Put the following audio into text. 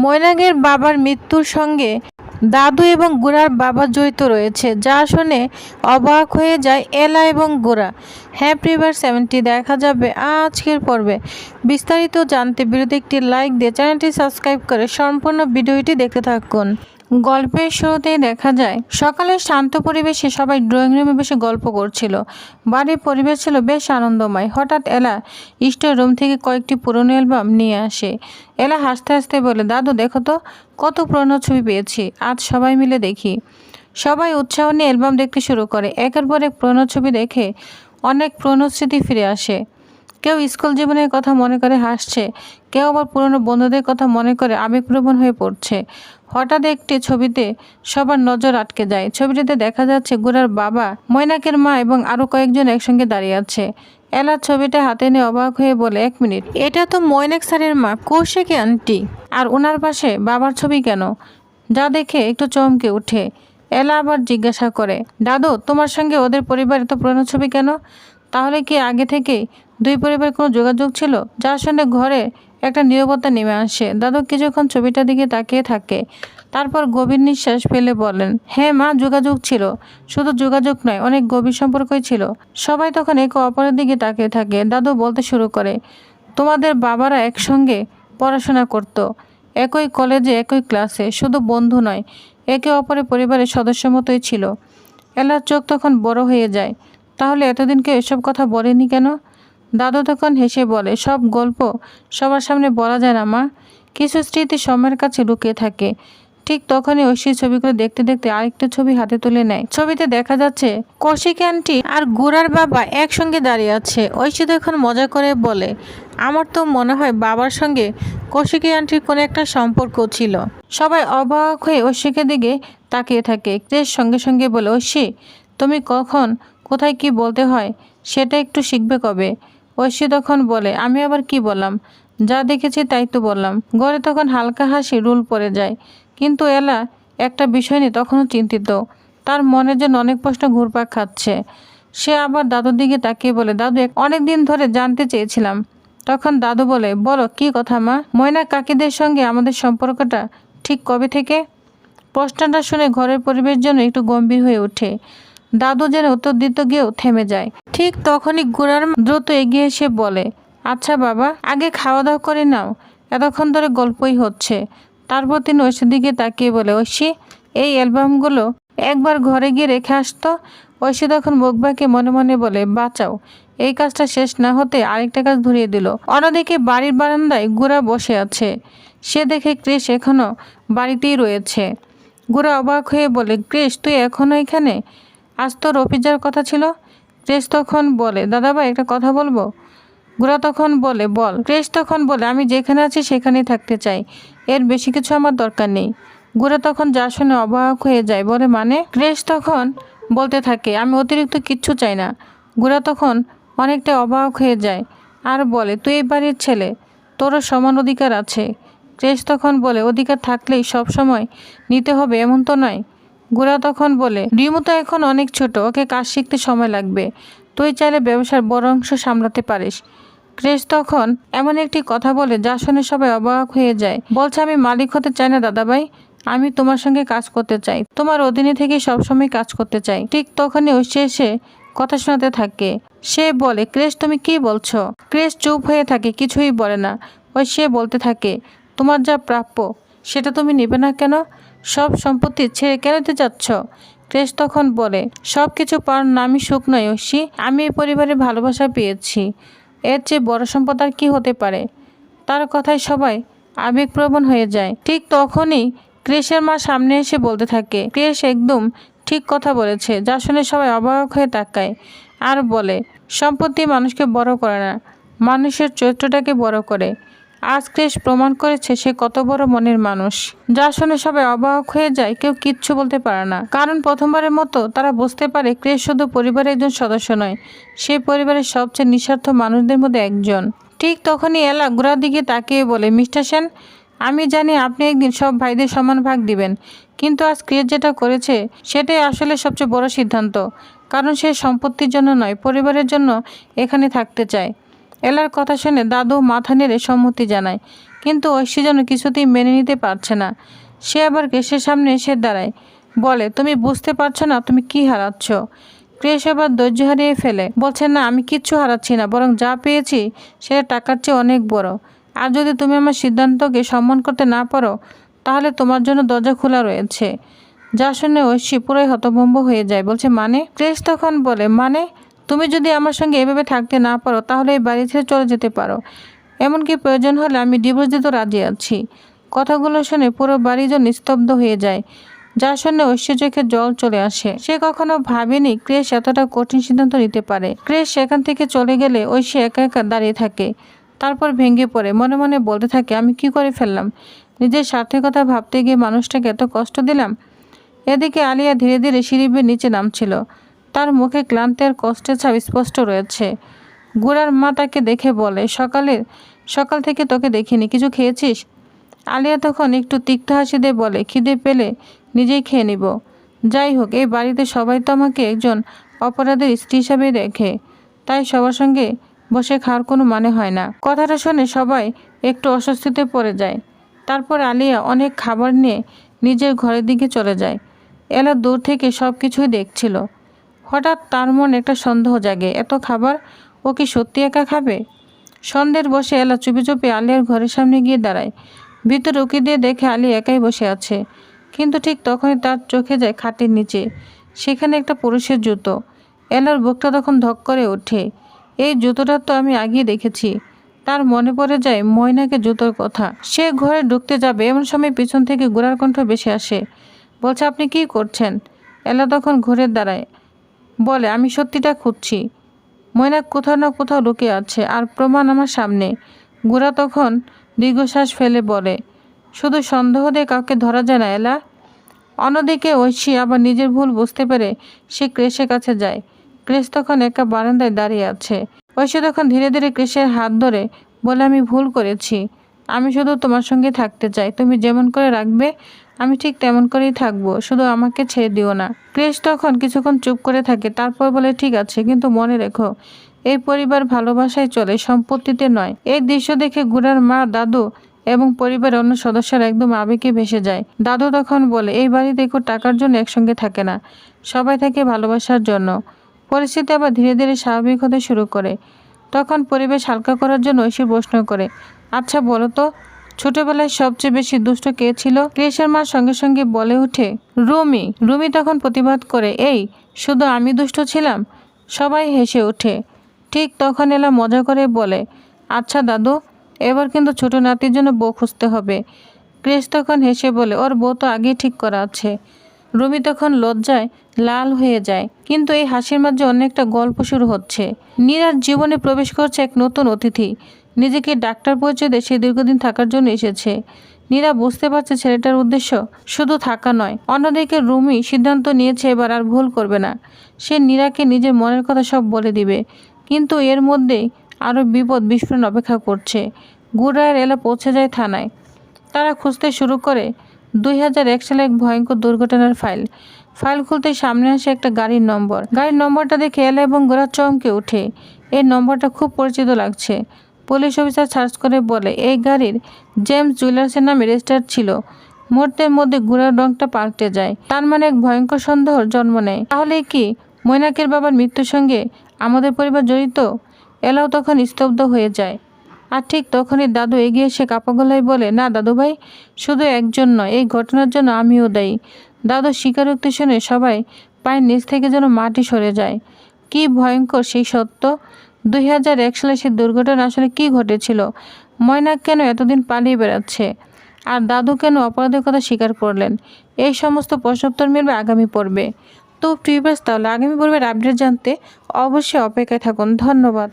মৈনাকের বাবার মৃত্যুর সঙ্গে দাদু এবং গোরার বাবা জড়িত রয়েছে, যা শুনে অবাক হয়ে যায় এলা এবং গোরা। হ্যাপি রিভার 70 দেখা যাবে আজকের পর্বে। বিস্তারিত জানতে ভিডিওতে একটি লাইক দিয়ে চ্যানেলটি সাবস্ক্রাইব করে সম্পূর্ণ ভিডিওটি দেখতে থাকুন। গল্পের শুরুতেই দেখা যায় সকালে শান্ত পরিবেশে সবাই ড্রয়িং রুমে বসে গল্প করছিল। বাড়ির পরিবেশ ছিল বেশ আনন্দময়। হঠাৎ এলা স্টোর রুম থেকে কয়েকটি পুরনো অ্যালবাম নিয়ে আসে। এলা হাসতে হাসতে বলে, দাদু দেখো তো কত পুরনো ছবি পেয়েছি, আজ সবাই মিলে দেখি। সবাই উৎসাহ নিয়ে অ্যালবাম দেখতে শুরু করে। একের পর এক পুরনো ছবি দেখে অনেক পুরনো স্মৃতি ফিরে আসে। কেউ স্কুল জীবনের কথা মনে করে হাসছে, কেউ আবার পুরনো বন্ধুদের কথা মনে করে আবেগপ্রবণ হয়ে পড়ছে। হঠাৎ একটি ছবিতে সবার নজর আটকে যায়। ছবিটিতে দেখা যাচ্ছে গোরার বাবা, মৈনাকের মা এবং আরও কয়েকজন একসঙ্গে দাঁড়িয়ে আছে। এলা ছবিটা হাতে নিয়ে অবাক হয়ে বলে, 1 মিনিট, এটা তো মৈনাক স্যারের মা কৌশিকী আন্টি, আর ওনার পাশে বাবার ছবি কেন? যা দেখে একটু চমকে উঠে। এলা আবার জিজ্ঞাসা করে, দাদু তোমার সঙ্গে ওদের পরিবার এত পুরনো ছবি কেন? তাহলে কি আগে থেকে দুই পরিবারের কোনো যোগাযোগ ছিল? যার সঙ্গে ঘরে একটা নীরবতা নেমে আসে। দাদু কিছুক্ষণ ছবিটার দিকে তাকিয়ে থাকে, তারপর গভীর নিঃশ্বাস ফেলে বলেন, হ্যাঁ মা, যোগাযোগ ছিল। শুধু যোগাযোগ নয়, অনেক গভীর সম্পর্কই ছিল। সবাই তখন একে অপরের দিকে তাকিয়ে থাকে। দাদু বলতে শুরু করে, তোমাদের বাবারা একসঙ্গে পড়াশোনা করত, একই কলেজে একই ক্লাসে, শুধু বন্ধু নয়, একে অপরের পরিবারের সদস্য মতোই ছিল। এলার চোখ তখন বড় হয়ে যায়। তাহলে এতদিন কেউ এসব কথা বলেনি কেন? দাদু তখন হেসে বলে, সব গল্প সবার সামনে বলা যায় না মা, কিছু স্মৃতি সময়ের কাছে লুকিয়ে থাকে। ঠিক তখনই ঐশী ছবিগুলো দেখতে দেখতে আরেকটা ছবি হাতে তুলে নেয়। ছবিতে দেখা যাচ্ছে কৌশিকী আন্টি আর গোরার বাবা একসঙ্গে দাঁড়িয়ে আছে। ঐশী তখন মজা করে বলে, আমার তো মনে হয় বাবার সঙ্গে কৌশিকী আন্টির কোনো একটা সম্পর্ক ছিল। সবাই অবাক হয়ে ঐশীকে দিকে তাকিয়ে থাকে। ক্রেশ সঙ্গে সঙ্গে বলে, ঐশী তুমি কখন কোথায় কি বলতে হয় সেটা একটু শিখবে কবে? ঐশী তখন বলে, আমি আবার কি বললাম? যা দেখেছি তাই তো বললাম। ঘরে তখন হালকা হাসি রুল পড়ে যায়। কিন্তু এলা একটা বিষয় নিয়ে তখনও চিন্তিত। তার মনে যেন অনেক প্রশ্ন ঘুরপাক খাচ্ছে। সে আবার দাদুর দিকে তাকিয়ে বলে, দাদু অনেক দিন ধরে জানতে চেয়েছিলাম। তখন দাদু বলে, বলো কি কথা মা? ময়না কাকিদের সঙ্গে আমাদের সম্পর্কটা ঠিক কবে থেকে? প্রশ্নটা শুনে ঘরের পরিবেশ যেন একটু গম্ভীর হয়ে ওঠে। দাদু যেন উত্তর দিতে গিয়েও থেমে যায়। ঠিক তখনই গোরার মা দ্রুত এগিয়ে এসে বলে, আচ্ছা বাবা, আগে খাওয়া দাওয়া করে নাও, এতক্ষণ ধরে গল্পই হচ্ছে। তারপর তিনি ঐশীর দিকে তাকিয়ে বলে, ঐশী এই অ্যালবামগুলো একবার ঘরে গিয়ে রেখে আসতো। ঐশী তখন মুখ বাঁকিয়ে মনে মনে বলে, বাঁচাও, এই কাজটা শেষ না হতে আরেকটা কাজ ধরিয়ে দিল। অন্যদিকে বাড়ির বারান্দায় গোরা বসে আছে। সে দেখে ক্রিস এখনো বাড়িতেই রয়েছে। গোরা অবাক হয়ে বলে, ক্রিস তুই এখনো এখানে? আজ তোর অফিস যাওয়ার কথা ছিল। ক্রিস তখন বলে, দাদাভাই একটা কথা বলবো। গোরা তখন বলে, বল। ক্রিস তখন বলে, আমি যেখানে আছি সেখানেই থাকতে চাই, এর বেশি কিছু আমার দরকার নেই। গোরা তখন যা শুনে অবাক হয়ে যায়, বলে মানে? ক্রিস তখন বলতে থাকে, আমি অতিরিক্ত কিচ্ছু চাই না। গোরা তখন অনেকটা অবাক হয়ে যায় আর বলে, তুই এই বাড়ির ছেলে, তোরও সমান অধিকার আছে। ক্রিস তখন বলে, অধিকার থাকলেই সব সময় নিতে হবে এমন তো নয়। গোরা তখন বলে, রিমু তো এখন অনেক ছোট, ওকে কাজ শিখতে সময় লাগবে। তুই চাইলে ব্যবসার বড় অংশ সামলাতে পারিস। ক্রিস তখন এমন একটি কথা বলে যা শুনে সবাই অবাক হয়ে যায়। বলছে, আমি মালিক হতে চাই না দাদাভাই, আমি তোমার সঙ্গে কাজ করতে চাই, তোমার অধীনে থেকে সবসময় কাজ করতে চাই। ঠিক তখনই ঐশী এসে কথা শোনাতে থাকে। সে বলে, ক্রিস তুমি কি বলছো? ক্রিস চুপ হয়ে থাকে, কিছুই বলে না। ঐশী বলতে থাকে, তোমার যা প্রাপ্য সেটা তুমি নেবে না কেন? সব সম্পত্তি ছেড়ে কেন দিতে চাচ্ছ? ক্রিস তখন বলে, সব কিছু পাওয়ার নামই সুখ নয় ঐশী, আমি এই পরিবারে ভালোবাসা পেয়েছি, এর চেয়ে বড় সম্পদ আর কি হতে পারে? তার কথায় সবাই আবেগপ্রবণ হয়ে যায়। ঠিক তখনই ক্রিসের মা সামনে এসে বলতে থাকে, ক্রিস একদম ঠিক কথা বলেছে। যা শুনে সবাই অবাক হয়ে তাকায় আর বলে, সম্পত্তি মানুষকে বড় করে না, মানুষের চরিত্রটাকে বড় করে। আজ ক্রিস প্রমাণ করেছে সে কত বড় মনের মানুষ। যা শুনে সবাই অবাক হয়ে যায়, কেউ কিচ্ছু বলতে পারে না, কারণ প্রথমবারের মতো তারা বুঝতে পারে ক্রিস শুধু পরিবারের একজন সদস্য নয়, সে পরিবারের সবচেয়ে নিঃস্বার্থ মানুষদের মধ্যে একজন। ঠিক তখনই এলা গোড়ার দিকে তাকিয়ে বলে, মিস্টার সেন, আমি জানি আপনি একদিন সব ভাইদের সমান ভাগ দিবেন, কিন্তু আজ ক্রিস যেটা করেছে সেটাই আসলে সবচেয়ে বড় সিদ্ধান্ত, কারণ সে সম্পত্তির জন্য নয়, পরিবারের জন্য এখানে থাকতে চায়। এলার কথা শুনে দাদু মাথা নেড়ে সম্মতি জানায়। কিন্তু ঐশী যেন কিছুতেই মেনে নিতে পারছে না। সে আবার ক্রেশের সামনে এসে দাঁড়ায়, বলে, তুমি বুঝতে পারছো না তুমি কি হারাচ্ছ। ক্রেশ আবার ধৈর্য হারিয়ে ফেলে, বলছে, না আমি কিচ্ছু হারাচ্ছি না, বরং যা পেয়েছি সেটা টাকার চেয়ে অনেক বড়। আর যদি তুমি আমার সিদ্ধান্তকে সম্মান করতে না পারো তাহলে তোমার জন্য দরজা খোলা রয়েছে। যা শুনে ঐশী পুরোই হতভম্ব হয়ে যায়, বলছে, মানে? ক্রেশ তখন বলে, মানে তুমি যদি আমার সঙ্গে এভাবে থাকতে না পারো তাহলে এই বাড়ি ছেড়ে চলে যেতে পারো। এমনকি প্রয়োজন হলে আমি ডিভোর্স দিতে রাজি আছি। কথাগুলো শুনে পুরো বাড়ি যেন নিস্তব্ধ হয়ে যায়। যা শুনে ঐশীর চোখে জল চলে আসে। সে কখনো ভাবেনি ক্রেশ এতটা কঠিন সিদ্ধান্ত নিতে পারে। ক্রেশ সেখান থেকে চলে গেলে ঐশী একা একা দাঁড়িয়ে থাকে। তারপর ভেঙে পড়ে মনে মনে বলতে থাকে, আমি কি করে ফেললাম? নিজের স্বার্থের কথা ভাবতে গিয়ে মানুষটাকে এত কষ্ট দিলাম। এদিকে আলিয়া ধীরে ধীরে সিঁড়ি বেয়ে নিচে নামছিল। তার মুখে ক্লান্তি আর কষ্টের ছাপ স্পষ্ট রয়েছে। গোরার মা তাকে দেখে বলে, সকাল থেকে তোকে দেখিনি, কিছু খেয়েছিস? আলিয়া তখন একটু তিক্ত হাসি দিয়ে বলে, খিদে পেলে নিজেই খেয়ে নিব। যাই হোক, এই বাড়িতে সবাই তো আমাকে একজন অপরাধের স্ত্রী হিসাবে দেখে, তাই সবার সঙ্গে বসে খাওয়ার কোনো মানে হয় না। কথাটা শুনে সবাই একটু অস্বস্তিতে পড়ে যায়। তারপর আলিয়া অনেক খাবার নিয়ে নিজের ঘরের দিকে চলে যায়। এলা দূর থেকে সব কিছুই দেখছিল। হঠাৎ তার মন একটা সন্দেহ জাগে, এত খাবার ও কি সত্যি একা খাবে? সন্ধ্যের বসে এলা চুপি চুপি আলিয়ার ঘরের সামনে গিয়ে দাঁড়ায়। ভিতরে উকি দিয়ে দেখে আলিয়া একাই বসে আছে। কিন্তু ঠিক তখনই তার চোখে যায় খাটের নিচে, সেখানে একটা পুরুষের জুতো। এলার বুকটা তখন ধক করে ওঠে। এই জুতোটা তো আমি আগেই দেখেছি। তার মনে পড়ে যায় ময়নাকে জুতোর কথা। সে ঘরে ঢুকতে যাবে এমন সময় পিছন থেকে গোরার কণ্ঠ ভেসে আসে, বলছে, আপনি কি করছেন? এলা তখন ঘুরে দাঁড়ায়, বলে, আমি সত্যিটা খুঁজছি। ময়না কোথাও না কোথাও লুকিয়ে আছে, আর প্রমাণ আমার সামনে। গোরা তখন দীর্ঘশ্বাস ফেলে বলে, শুধু সন্দেহ দিয়ে কাউকে ধরা যায় না এলা। অন্যদিকে ঐশী আবার নিজের ভুল বুঝতে পেরে সে ক্রেশের কাছে যায়। ক্রেশ তখন একা বারান্দায় দাঁড়িয়ে আছে। ঐশী তখন ধীরে ধীরে ক্রেশের হাত ধরে বলে, আমি ভুল করেছি। আমি শুধু তোমার সঙ্গে থাকতে চাই। তুমি যেমন করে রাখবে আমি ঠিক তেমন করেই থাকবো, শুধু আমাকে ছেড়ে দিও না। ক্রেশ তখন কিছুক্ষণ চুপ করে থাকে, তারপর বলে, ঠিক আছে, কিন্তু মনে রেখো এই পরিবার ভালোবাসায় চলে, সম্পত্তিতে নয়। এই দৃশ্য দেখে গোরার মা, দাদু এবং পরিবারের অন্য সদস্যরা একদম আবেগে ভেসে যায়। দাদু তখন বলে, এই বাড়িতে কেউ টাকার জন্য একসঙ্গে থাকে না, সবাই থাকে ভালোবাসার জন্য। পরিস্থিতি আবার ধীরে ধীরে স্বাভাবিক হতে শুরু করে। তখন পরিবেশ হালকা করার জন্য ঐশী প্রশ্ন করে, আচ্ছা বলো তো, ছোটবেলায় সবচেয়ে বেশি দুষ্ট কে ছিল? ক্রেশের মার সঙ্গে সঙ্গে বলে ওঠে, রুমি। রুমি তখন প্রতিবাদ করে, এই শুধু আমি দুষ্ট ছিলাম? সবাই হেসে ওঠে। ঠিক তখন এলা মজা করে বলে, আচ্ছা দাদু, এবার কিন্তু ছোট নাতির জন্য বউ খুঁজতে হবে। ক্রেশ তখন হেসে বলে, ওর বউ তো আগেই ঠিক করা আছে। রুমি তখন লজ্জায় লাল হয়ে যায়। কিন্তু এই হাসির মাঝে অনেকটা গল্প শুরু হচ্ছে। নীরার জীবনে প্রবেশ করছে এক নতুন অতিথি। নিজেকে ডাক্তার পরিচয় দিয়ে সে দীর্ঘদিন থাকার জন্য এসেছে। নীরা বুঝতে পারছে ছেলেটার উদ্দেশ্য শুধু থাকা নয়। অন্যদিকে রুমি সিদ্ধান্ত নিয়েছে এবার আর ভুল করবে না। সে নীরাকে নিজের মনের কথা সব বলে দিবে। কিন্তু এর মধ্যেই আরও বিপদ বিস্ফোরণ অপেক্ষা করছে। গোরা আর এলা পৌঁছে যায় থানায়। তারা খুঁজতে শুরু করে 2001 সালে এক ভয়ঙ্কর দুর্ঘটনার ফাইল খুলতে সামনে আসে একটা গাড়ির নম্বরটা দেখে এলা এবং গোরা চমকে ওঠে। এই নম্বরটা খুব পরিচিত লাগছে। পুলিশ অফিসার সার্চ করে বলে, এই গাড়ির জেমস জুয়েলার্সের নামে রেজিস্টার ছিল। মুহূর্তের মধ্যে গোরার রংটা পাল্টে যায়। তার মানে এক ভয়ঙ্কর সন্দেহর জন্ম নেয়। তাহলে কি মৈনাকের বাবার মৃত্যুর সঙ্গে আমাদের পরিবার জড়িত? এলাও তখন স্তব্ধ হয়ে যায়। আর ঠিক তখনই দাদু এগিয়ে এসে কাপা গলায় বলে, না দাদু ভাই, শুধু একজন নয়, এই ঘটনার জন্য আমিও দায়ী। দাদু স্বীকারোক্তি শুনে সবাই পায়ের নিচ থেকে যেন মাটি সরে যায়। কি ভয়ঙ্কর সেই সত্য! 2001 সালে সেই দুর্ঘটনা আসলে কি ঘটেছিল? ময়নাক কেন এতদিন পালিয়ে বেড়াচ্ছে? আর দাদু কেন অপরাধের কথা স্বীকার করলেন? এই সমস্ত প্রশ্নোত্তর মিলবে আগামী পর্বে। তো প্রিভিয়াস তাহলে আগামী পর্বের আপডেট জানতে অবশ্যই অপেক্ষায় থাকুন। ধন্যবাদ।